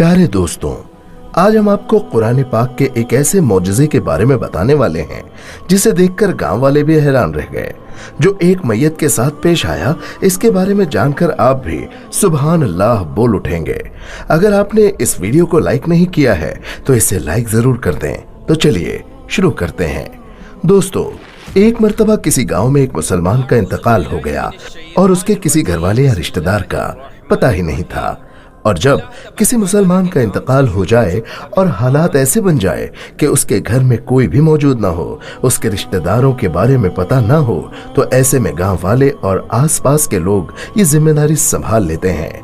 प्यारे दोस्तों, आज हम आपको कुरान पाक के एक ऐसे मौजज़े के बारे में बताने वाले हैं जिसे देखकर गांव वाले भी हैरान रह गए। जो एक मैयत के साथ पेश आया, इसके बारे में जानकर आप भी सुभान अल्लाह बोल उठेंगे। अगर आपने इस वीडियो को लाइक नहीं किया है तो इसे लाइक जरूर कर दें। तो चलिए शुरू करते हैं। दोस्तों, एक मर्तबा किसी गांव में एक मुसलमान का इंतकाल हो गया और उसके किसी घरवाले या रिश्तेदार का पता ही नहीं था। और जब किसी मुसलमान का इंतकाल हो जाए और हालात ऐसे बन जाए कि उसके घर में कोई भी मौजूद ना हो, उसके रिश्तेदारों के बारे में पता ना हो, तो ऐसे में गांव वाले और आसपास के लोग ये जिम्मेदारी संभाल लेते हैं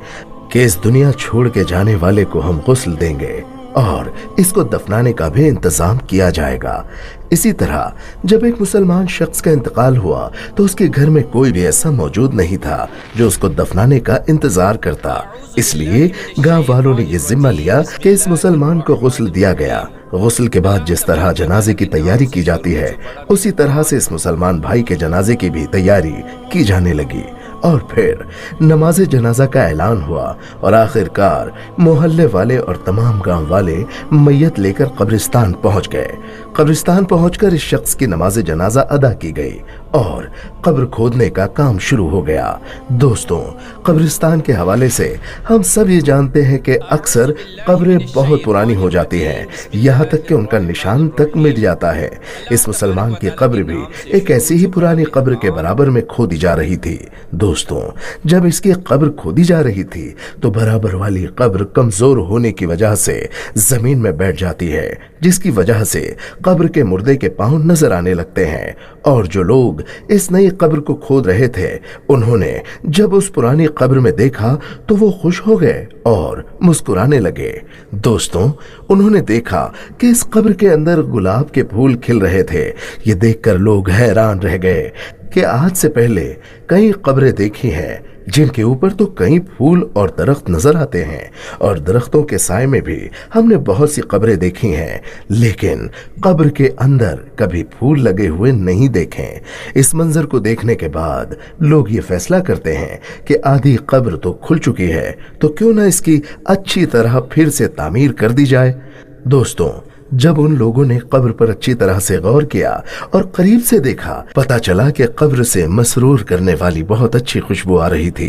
कि इस दुनिया छोड़ के जाने वाले को हम गुस्ल देंगे और इसको दफनाने का भी इंतजाम किया जाएगा। इसी तरह जब एक मुसलमान शख्स का इंतकाल हुआ तो उसके घर में कोई भी ऐसा मौजूद नहीं था जो उसको दफनाने का इंतजार करता। इसलिए गांव वालों ने यह जिम्मा लिया कि इस मुसलमान को गुस्ल दिया गया। गुस्ल के बाद जिस तरह जनाजे की तैयारी की जाती है, उसी तरह से इस मुसलमान भाई के जनाजे की भी तैयारी की जाने लगी। और फिर नमाज जनाजा का ऐलान हुआ और आखिरकार मोहल्ले वाले और तमाम गांव वाले मैयत लेकर कब्रिस्तान पहुंच गए। कब्रिस्तान पहुंचकर इस शख्स की नमाज जनाजा अदा की गई और कब्र खोदने का काम शुरू हो गया। दोस्तों, कब्रिस्तान के हवाले से हम सब ये जानते हैं कि अक्सर कब्रें बहुत पुरानी हो जाती हैं, यहाँ तक कि उनका निशान तक मिट जाता है। इस मुसलमान की कब्र भी एक ऐसी ही पुरानी कब्र के बराबर में खोदी जा रही थी। दोस्तों, जब इसकी कब्र खोदी जा रही थी तो बराबर वाली कब्र कमजोर होने की वजह से जमीन में बैठ जाती है, जिसकी वजह से कब्र के मुर्दे के पांव नजर आने लगते हैं। और जो लोग इस नई कब्र को खोद रहे थे, उन्होंने जब उस पुरानी कब्र में देखा तो वो खुश हो गए और मुस्कुराने लगे। दोस्तों, उन्होंने देखा कि इस कब्र के अंदर गुलाब के फूल खिल रहे थे। ये देखकर लोग हैरान रह गए कि आज से पहले कई कब्रें देखी हैं जिनके ऊपर तो कई फूल और दरख्त नजर आते हैं, और दरख्तों के साए में भी हमने बहुत सी कब्रें देखी हैं, लेकिन कब्र के अंदर कभी फूल लगे हुए नहीं देखे। इस मंजर को देखने के बाद लोग ये फैसला करते हैं कि आधी कब्र तो खुल चुकी है, तो क्यों ना इसकी अच्छी तरह फिर से तामीर कर दी जाए। दोस्तों, जब उन लोगों ने कब्र पर अच्छी तरह से गौर किया और करीब से देखा, पता चला कि कब्र से मसरूर करने वाली बहुत अच्छी खुशबू आ रही थी।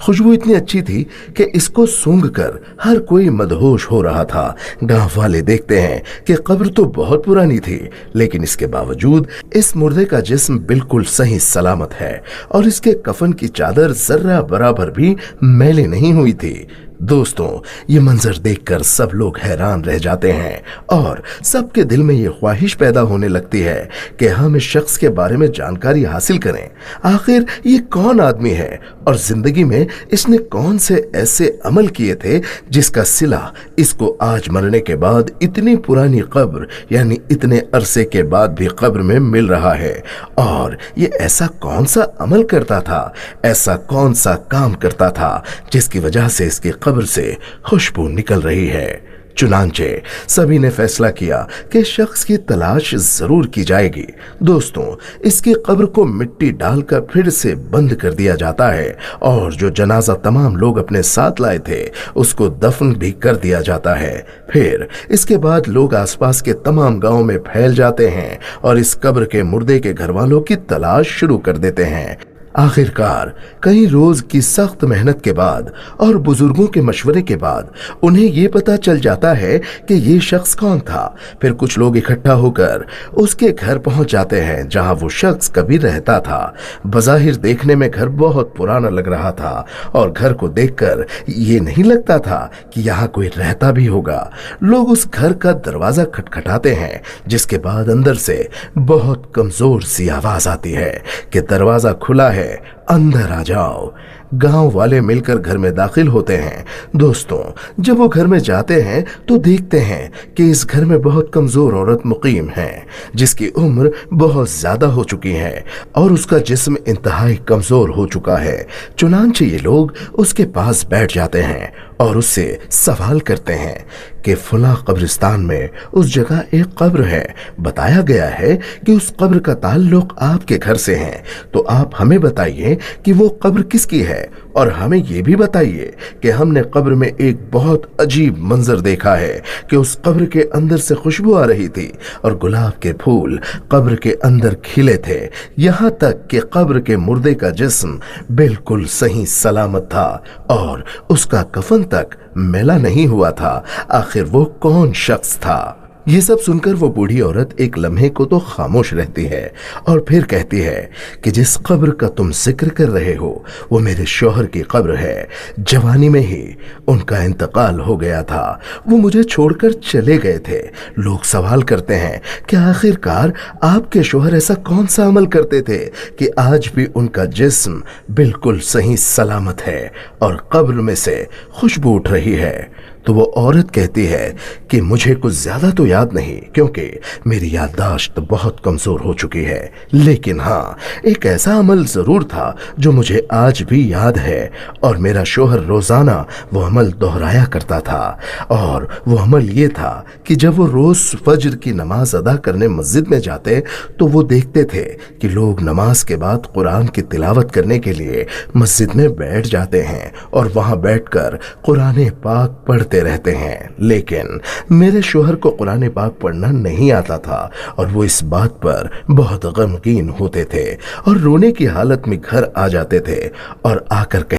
खुशबू इतनी अच्छी थी कि इसको सूंघकर हर कोई मदहोश हो रहा था। गांव वाले देखते हैं कि कब्र तो बहुत पुरानी थी, लेकिन इसके बावजूद इस मुर्दे का जिस्म बिल्कुल सही सलामत है और इसके कफन की चादर जर्रा बराबर भी मैले नहीं हुई थी। दोस्तों, ये मंजर देखकर सब लोग हैरान रह जाते हैं और सबके दिल में ये ख्वाहिश पैदा होने लगती है कि हम इस शख्स के बारे में जानकारी हासिल करें। आखिर ये कौन आदमी है और जिंदगी में इसने कौन से ऐसे अमल किए थे जिसका सिला इसको आज मरने के बाद इतनी पुरानी कब्र यानी इतने अरसे के बाद भी कब्र में मिल रहा है। और ये ऐसा कौन सा अमल करता था, ऐसा कौन सा काम करता था जिसकी वजह से इसकी कब्र से खुशबू निकल रही है। चुनांचे सभी ने फैसला किया कि शख्स की तलाश जरूर की जाएगी। दोस्तों, इसकी कब्र को मिट्टी डालकर फिर से बंद कर दिया जाता है और जो जनाजा तमाम लोग अपने साथ लाए थे उसको दफन भी कर दिया जाता है। फिर इसके बाद लोग आसपास के तमाम गांव में फैल जाते हैं और इस कब्र के मुर्दे के घर वालों की तलाश शुरू कर देते हैं। आखिरकार कई रोज की सख्त मेहनत के बाद और बुजुर्गों के मशवरे के बाद उन्हें ये पता चल जाता है कि ये शख्स कौन था। फिर कुछ लोग इकट्ठा होकर उसके घर पहुंच जाते हैं जहां वो शख्स कभी रहता था। बज़ाहिर देखने में घर बहुत पुराना लग रहा था और घर को देखकर ये नहीं लगता था कि यहाँ कोई रहता भी होगा। लोग उस घर का दरवाजा खटखटाते हैं, जिसके बाद अंदर से बहुत कमजोर सी आवाज आती है कि दरवाजा खुला है, अंदर आ जाओ। गांव वाले मिलकर घर में दाखिल होते हैं। दोस्तों, जब वो घर में जाते हैं तो देखते हैं कि इस घर में बहुत कमजोर औरत मुकीम है, जिसकी उम्र बहुत ज्यादा हो चुकी है और उसका जिस्म इंतहाई कमजोर हो चुका है। चुनांचे ये लोग उसके पास बैठ जाते हैं और उससे सवाल करते हैं कि फला कब्रिस्तान में उस जगह एक कब्र है, बताया गया है कि उस कब्र का ताल्लुक आपके घर से है, तो आप हमें बताइए कि वो कब्र किसकी है, और हमें ये भी बताइए कि हमने कब्र में एक बहुत अजीब मंजर देखा है कि उस कब्र के अंदर से खुशबू आ रही थी और गुलाब के फूल कब्र के अंदर खिले थे, यहाँ तक कि कब्र के मुर्दे का जिस्म बिल्कुल सही सलामत था और उसका कफन तक मैला नहीं हुआ था। आखिर वो कौन शख्स था? ये सब सुनकर वो बूढ़ी औरत एक लम्हे को तो खामोश रहती है और फिर कहती है कि जिस कब्र का तुम जिक्र कर रहे हो वो मेरे शौहर की कब्र है। जवानी में ही उनका इंतकाल हो गया था, वो मुझे छोड़कर चले गए थे। लोग सवाल करते हैं कि आखिरकार आपके शौहर ऐसा कौन सा अमल करते थे कि आज भी उनका जिस्म बिल्कुल सही सलामत है और कब्र में से खुशबू उठ रही है। तो वो औरत कहती है कि मुझे कुछ ज्यादा तो याद नहीं, क्योंकि मेरी याददाश्त बहुत कमजोर हो चुकी है, लेकिन हाँ, एक ऐसा अमल जरूर था जो मुझे आज भी याद है और मेरा शौहर रोजाना वो अमल दोहराया करता था। और वो अमल ये था कि जब वो रोज फज्र की नमाज अदा करने मस्जिद में जाते तो वो देखते थे कि लोग नमाज के बाद कुरान की तिलावत करने के लिए मस्जिद में बैठ जाते हैं और वहां बैठकर कुरान पाक पढ़ते रहते हैं। लेकिन मेरे शौहर को कुरान पाक पढ़ना नहीं आता था और वो इस बात पर बहुत गमगीन होते थे और रोने की हालत में घर आ जाते थे और आकर